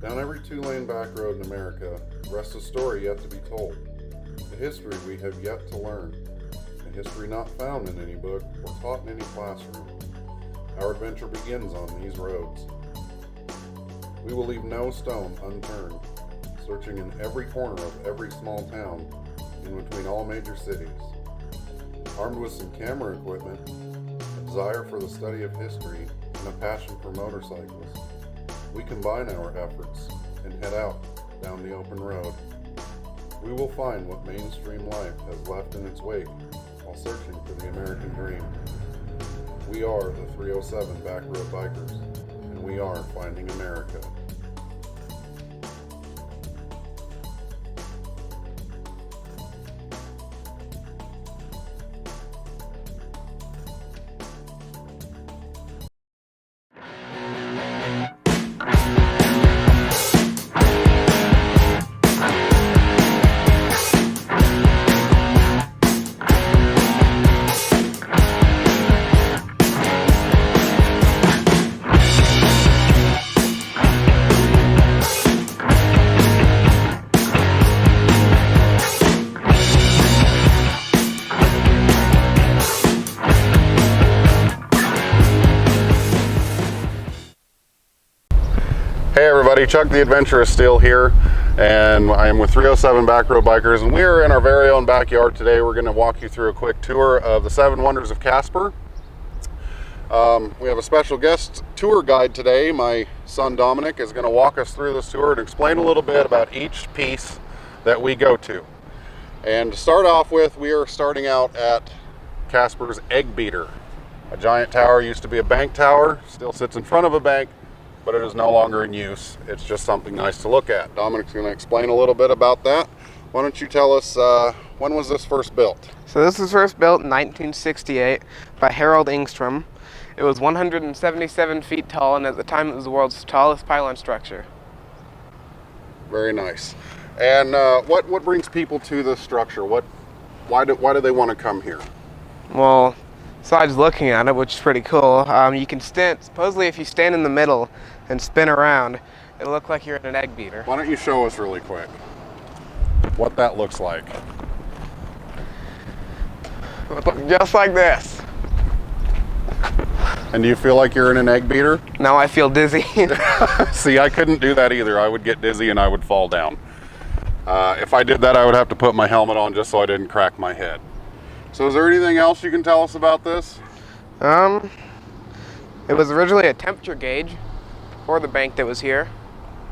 Down every two-lane back road in America rests a story yet to be told, a history we have yet to learn, a history not found in any book or taught in any classroom. Our adventure begins on these roads. We will leave no stone unturned, searching in every corner of every small town in between all major cities. Armed with some camera equipment, a desire for the study of history, and a passion for motorcycles, we combine our efforts and head out down the open road. We will find what mainstream life has left in its wake while searching for the American dream. We are the 307 Back Road Bikers, and we are finding America. Hey everybody, Chuck the Adventurist still here, and I am with 307 Back Road Bikers, and we are in our very own backyard today. We're going to walk you through a quick tour of the 7 Wonders of Casper. We have a special guest tour guide today. My son Dominic is going to walk us through this tour and explain a little bit about each piece that we go to. And to start off with, we are starting out at Casper's Egg Beater. A giant tower, used to be a bank tower, still sits in front of a bank, but it is no longer in use. It's just something nice to look at. Dominic's going to explain a little bit about that. Why don't you tell us, when was this first built? So this was first built in 1968 by Harold Engstrom. It was 177 feet tall, and at the time it was the world's tallest pylon structure. Very nice. And what brings people to this structure? Why do they want to come here? Well, besides looking at it, which is pretty cool, you can stand, supposedly if you stand in the middle and spin around, it'll look like you're in an egg beater. Why don't you show us really quick what that looks like? It'll look just like this. And do you feel like you're in an egg beater? Now I feel dizzy. See, I couldn't do that either. I would get dizzy and I would fall down. If I did that, I would have to put my helmet on just so I didn't crack my head. So is there anything else you can tell us about this? It was originally a temperature gauge for the bank that was here.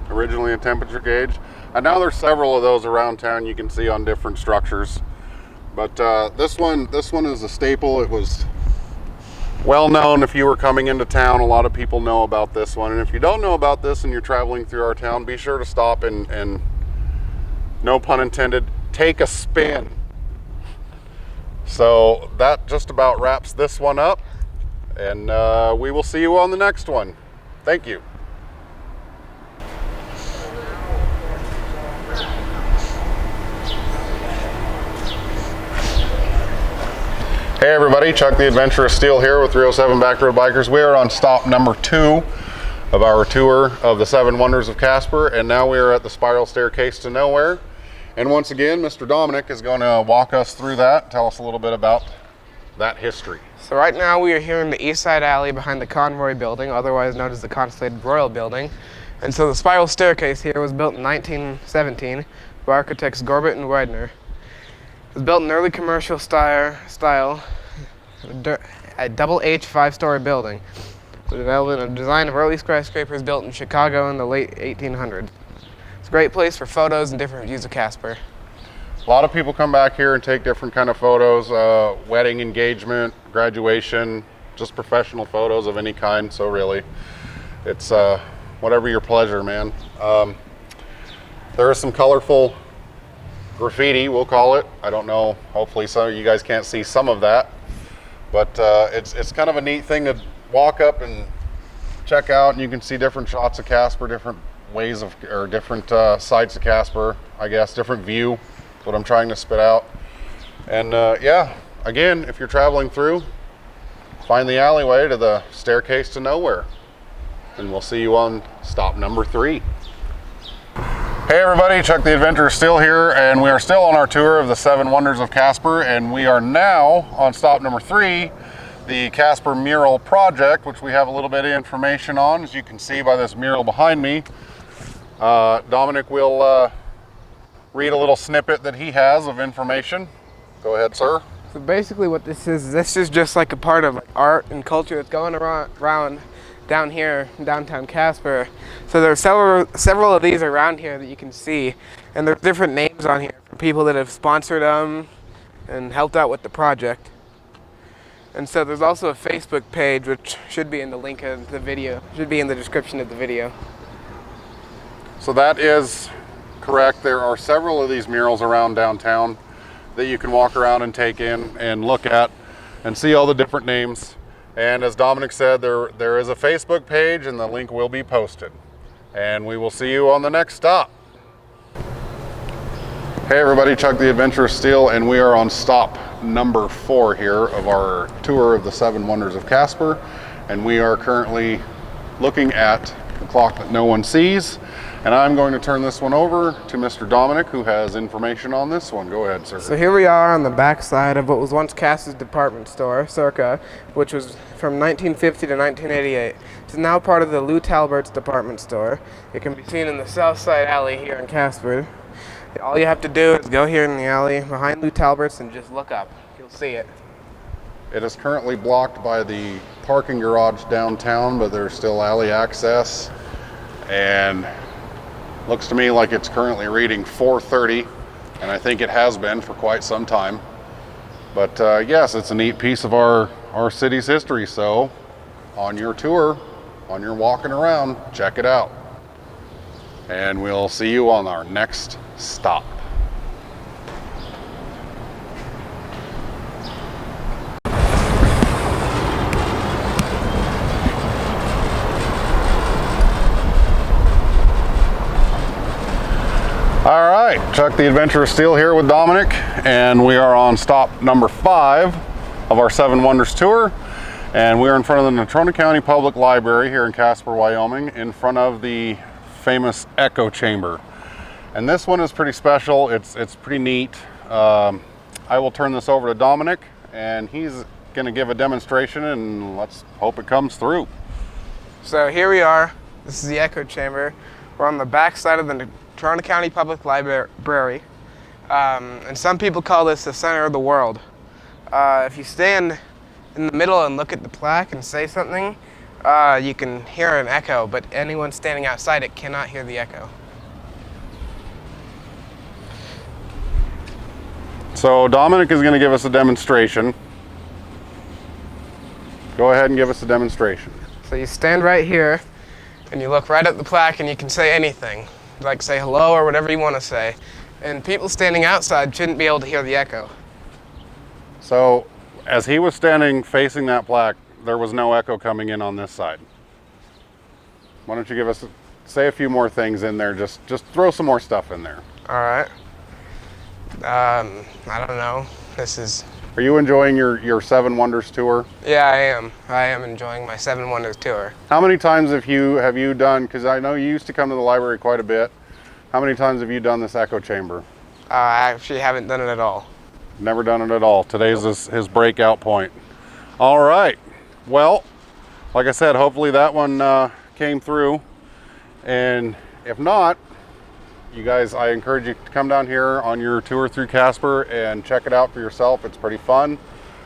Originally a temperature gauge. And now there's several of those around town you can see on different structures. But this one is a staple. It was well known if you were coming into town. A lot of people know about this one. And if you don't know about this and you're traveling through our town, be sure to stop and no pun intended, take a spin. So that just about wraps this one up, and we will see you on the next one. Thank you. Hey everybody, Chuck the Adventurist still here with 307 Back Road Bikers. We are on stop number 2 of our tour of the 7 Wonders of Casper, and now we are at the Spiral Staircase to Nowhere. And once again, Mr. Dominic is going to walk us through that, tell us a little bit about that history. So right now we are here in the east side alley behind the Conroy building, otherwise known as the Constellated Royal building. And so the spiral staircase here was built in 1917 by architects Gorbett and Widener. It was built in early commercial style, a double H 5-story building. It was developed in a design of early skyscrapers built in Chicago in the late 1800s. It's a great place for photos and different views of Casper. A lot of people come back here and take different kind of photos, wedding, engagement, graduation, just professional photos of any kind. So really, it's whatever your pleasure, man. There is some colorful graffiti, we'll call it. I don't know, hopefully some of you guys can't see some of that, but it's kind of a neat thing to walk up and check out, and you can see different shots of Casper, different ways of, or different sides of Casper, I guess, different view, is what I'm trying to spit out. And yeah, again, if you're traveling through, find the alleyway to the Staircase to Nowhere, and we'll see you on stop number 3. Hey everybody, Chuck the Adventurist still here, and we are still on our tour of the 7 Wonders of Casper, and we are now on stop number 3, the Casper Mural Project, which we have a little bit of information on, as you can see by this mural behind me. Dominic will read a little snippet that he has of information. Go ahead, sir. So basically what this is just like a part of art and culture that's going around down here in downtown Casper. So there are several of these around here that you can see, and there's different names on here for people that have sponsored them and helped out with the project. And so there's also a Facebook page, which should be in the link of the video, should be in the description of the video. So that is correct. There are several of these murals around downtown that you can walk around and take in and look at and see all the different names. And as Dominic said, there is a Facebook page, and the link will be posted. And we will see you on the next stop. Hey everybody, Chuck the Adventurist still, and we are on stop number 4 here of our tour of the 7 Wonders of Casper. And we are currently looking at the clock that no one sees. And I'm going to turn this one over to Mr. Dominic, who has information on this one. Go ahead, sir. So here we are on the back side of what was once Casper's department store, Circa, which was from 1950 to 1988. It's now part of the Lou Talbert's department store. It can be seen in the south side alley here in Casper. All you have to do is go here in the alley behind Lou Talbert's and just look up. You'll see it. It is currently blocked by the parking garage downtown, but there's still alley access. And looks to me like it's currently reading 4:30, and I think it has been for quite some time. But yes, it's a neat piece of our city's history. So on your tour, on your walking around, check it out. And we'll see you on our next stop. All right, Chuck the Adventurist still here with Dominic, and we are on stop number 5 of our 7 Wonders tour. And we're in front of the Natrona County Public Library here in Casper, Wyoming, in front of the famous echo chamber. And this one is pretty special. It's pretty neat. I will turn this over to Dominic, and he's going to give a demonstration, and let's hope it comes through. So here we are. This is the echo chamber. We're on the back side of the Toronto County Public Library, and some people call this the center of the world. If you stand in the middle and look at the plaque and say something, you can hear an echo, but anyone standing outside it cannot hear the echo. So Dominic is going to give us a demonstration. Go ahead and give us a demonstration. So you stand right here, and you look right at the plaque, and you can say anything. Like say hello or whatever you want to say, and people standing outside shouldn't be able to hear the echo. So as he was standing facing that plaque, there was no echo coming in on this side. Why don't you give us say a few more things in there, just throw some more stuff in there. All right. I don't know. Are you enjoying your 7 Wonders tour? Yeah, I am enjoying my 7 Wonders tour. How many times have you done, because I know you used to come to the library quite a bit, how many times have you done this echo chamber? I actually haven't done it at all. Never done it at all. Today's his breakout point. All right. Well, like I said, hopefully that one came through. And if not, you guys, I encourage you to come down here on your tour through Casper and check it out for yourself. It's pretty fun.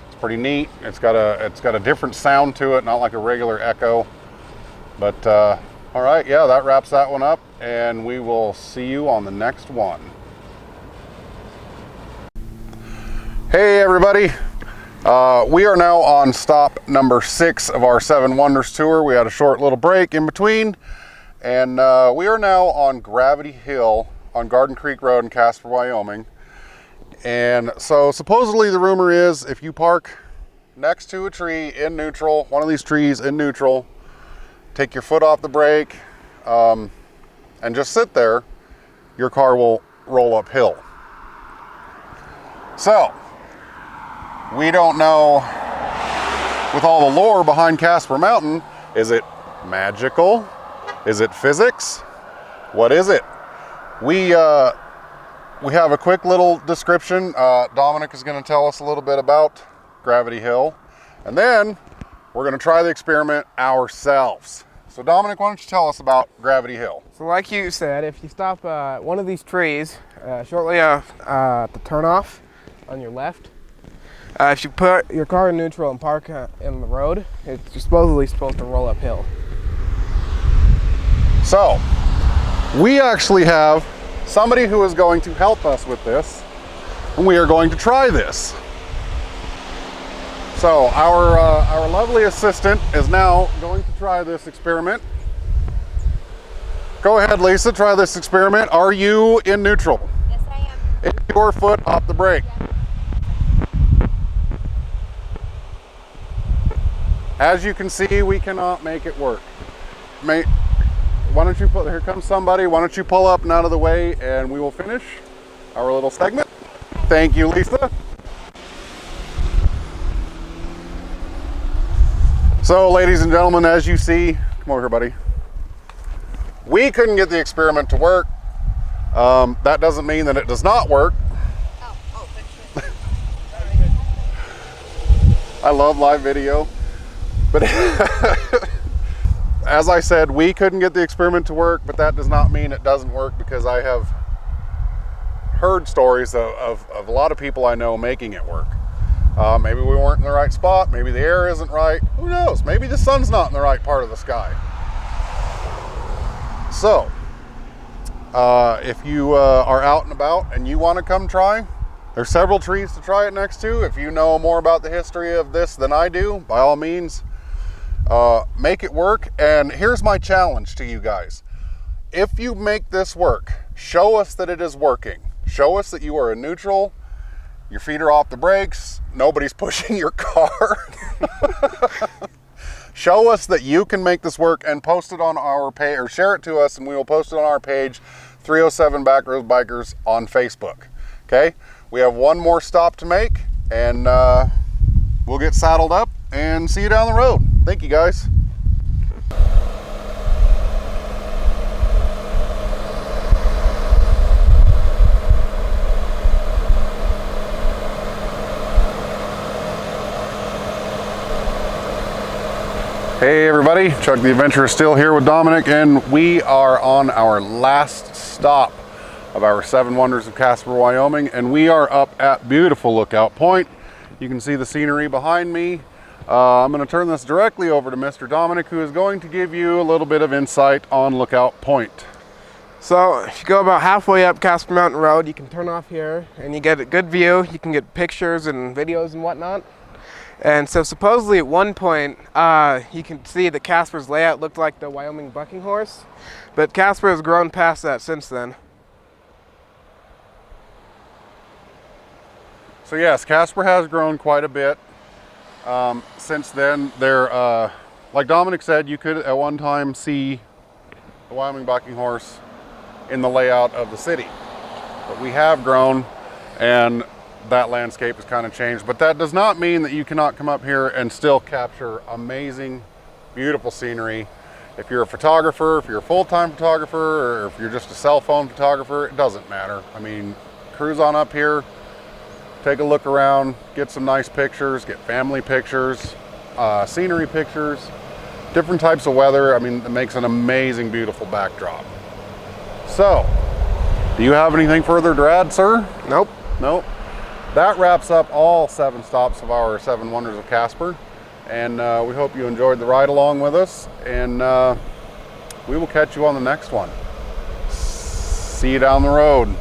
It's pretty neat. It's got a different sound to it, not like a regular echo. But all right, yeah, that wraps that one up, and we will see you on the next one. Hey everybody. We are now on stop number 6 of our 7 Wonders tour. We had a short little break in between. And we are now on Gravity Hill on Garden Creek Road in Casper, Wyoming. And so supposedly the rumor is if you park next to a tree in neutral, one of these trees in neutral, take your foot off the brake, and just sit there, your car will roll uphill. So we don't know, with all the lore behind Casper Mountain, is it magical? Is it physics? What is it? We have a quick little description. Dominic is going to tell us a little bit about Gravity Hill, and then we're going to try the experiment ourselves. So Dominic, why don't you tell us about Gravity Hill? So like you said, if you stop at one of these trees shortly at the turnoff on your left, if you put your car in neutral and park in the road, it's supposedly supposed to roll uphill. So, we actually have somebody who is going to help us with this, and we are going to try this. So, our lovely assistant is now going to try this experiment. Go ahead, Lisa, try this experiment. Are you in neutral? Yes, I am. Is your foot off the brake? Yes. As you can see, we cannot make it work. Mate, why don't you here comes somebody, why don't you pull up and out of the way and we will finish our little segment. Thank you, Lisa. So, ladies and gentlemen, as you see, come over here, buddy. We couldn't get the experiment to work. That doesn't mean that it does not work. I love live video. But as I said, we couldn't get the experiment to work, but that does not mean it doesn't work, because I have heard stories of a lot of people I know making it work. Maybe we weren't in the right spot, maybe the air isn't right, who knows, maybe the sun's not in the right part of the sky. So, if you are out and about and you want to come try, there's several trees to try it next to. If you know more about the history of this than I do, by all means, make it work. And here's my challenge to you guys. If you make this work, show us that it is working. Show us that you are in neutral, your feet are off the brakes, nobody's pushing your car. Show us that you can make this work and post it on our page, or share it to us and we will post it on our page, 307 Backroad Bikers on Facebook. Okay, we have one more stop to make, and we'll get saddled up and see you down the road. Thank you, guys. Hey everybody, Chuck the Adventurist still here with Dominic, and we are on our last stop of our 7 Wonders of Casper, Wyoming, and we are up at beautiful Lookout Point. You can see the scenery behind me. I'm going to turn this directly over to Mr. Dominic, who is going to give you a little bit of insight on Lookout Point. So if you go about halfway up Casper Mountain Road, you can turn off here and you get a good view. You can get pictures and videos and whatnot. And so supposedly at one point, you can see that Casper's layout looked like the Wyoming bucking horse, but Casper has grown past that since then. So yes, Casper has grown quite a bit since then. There, like Dominic said, you could at one time see the Wyoming bucking horse in the layout of the city, but we have grown and that landscape has kind of changed. But that does not mean that you cannot come up here and still capture amazing, beautiful scenery. If you're a photographer, if you're a full-time photographer, or if you're just a cell phone photographer, it doesn't matter. I mean, cruise on up here, take a look around, get some nice pictures, get family pictures, scenery pictures, different types of weather. I mean, it makes an amazing, beautiful backdrop. So, do you have anything further to add, sir? Nope. Nope. That wraps up all 7 stops of our 7 Wonders of Casper. And we hope you enjoyed the ride along with us. And we will catch you on the next one. See you down the road.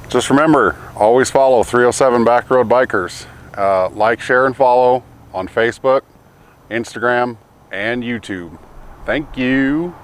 Just remember, always follow 307 Backroad Bikers. Like, share, and follow on Facebook, Instagram, and YouTube. Thank you.